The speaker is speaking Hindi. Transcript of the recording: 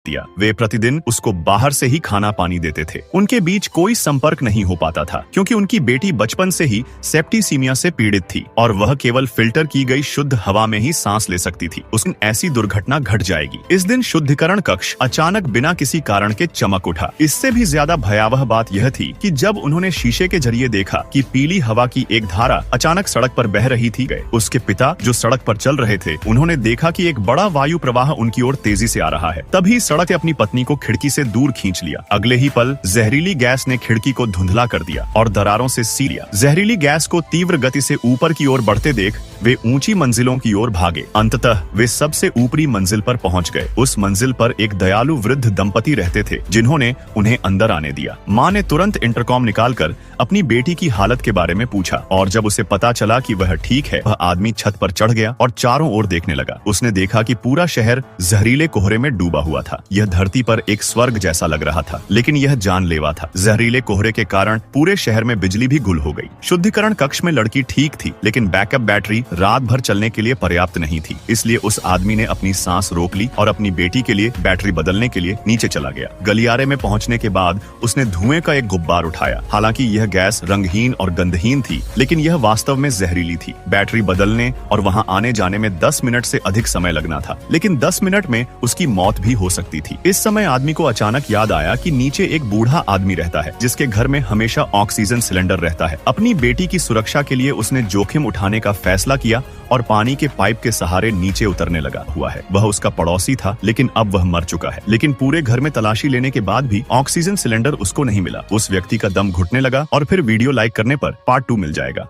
दिया। वे प्रतिदिन उसको बाहर से ही खाना पानी देते थे। उनके बीच कोई संपर्क नहीं हो पाता था क्योंकि उनकी बेटी बचपन से ही सेप्टिसीमिया से पीड़ित थी और वह केवल फिल्टर की गई शुद्ध हवा में ही सांस ले सकती थी। उस दिन ऐसी दुर्घटना घट जाएगी। इस दिन शुद्धिकरण कक्ष अचानक बिना किसी कारण के चमक उठा। इससे भी ज्यादा भयावह बात यह थी कि जब उन्होंने शीशे के जरिए देखा कि पीली हवा की एक धारा अचानक सड़क पर बह रही थी, उसके पिता जो सड़क पर चल रहे थे उन्होंने देखा कि एक बड़ा वायु प्रवाह उनकी ओर तेजी से आ रहा है। तभी सड़क ने अपनी पत्नी को खिड़की से दूर खींच लिया। अगले ही पल जहरीली गैस ने खिड़की को धुंधला कर दिया और दरारों से सी लिया। जहरीली गैस को तीव्र गति से ऊपर की ओर बढ़ते देख वे ऊंची मंजिलों की ओर भागे। अंततः वे सबसे ऊपरी मंजिल पर पहुंच गए। उस मंजिल पर एक दयालु वृद्ध दंपति रहते थे जिन्होंने उन्हें अंदर आने दिया। माँ ने तुरंत इंटरकॉम निकालकर अपनी बेटी की हालत के बारे में पूछा और जब उसे पता चला कि वह ठीक है, वह आदमी छत पर चढ़ गया और चारों ओर देखने लगा। उसने देखा कि पूरा शहर जहरीले कोहरे में डूबा हुआ था। यह धरती पर एक स्वर्ग जैसा लग रहा था, लेकिन यह जानलेवा था। जहरीले कोहरे के कारण पूरे शहर में बिजली भी गुल हो गई। शुद्धिकरण कक्ष में लड़की ठीक थी, लेकिन बैकअप बैटरी रात भर चलने के लिए पर्याप्त नहीं थी। इसलिए उस आदमी ने अपनी सांस रोक ली और अपनी बेटी के लिए बैटरी बदलने के लिए नीचे चला गया। गलियारे में पहुंचने के बाद उसने धुएं का एक गुब्बार उठाया। हालांकि यह गैस रंगहीन और गंधहीन थी, लेकिन यह वास्तव में जहरीली थी। बैटरी बदलने और वहां आने जाने में 10 मिनट से अधिक समय लगना था, लेकिन 10 मिनट में उसकी मौत भी हो सकती थी। इस समय आदमी को अचानक याद आया कि नीचे एक बूढ़ा आदमी रहता है जिसके घर में हमेशा ऑक्सीजन सिलेंडर रहता है। अपनी बेटी की सुरक्षा के लिए उसने जोखिम उठाने का फैसला किया और पानी के पाइप के सहारे नीचे उतरने लगा हुआ है। वह उसका पड़ोसी था, लेकिन अब वह मर चुका है। लेकिन पूरे घर में तलाशी लेने के बाद भी ऑक्सीजन सिलेंडर उसको नहीं मिला। उस व्यक्ति का दम घुटने लगा और फिर वीडियो लाइक करने पर पार्ट 2 मिल जाएगा।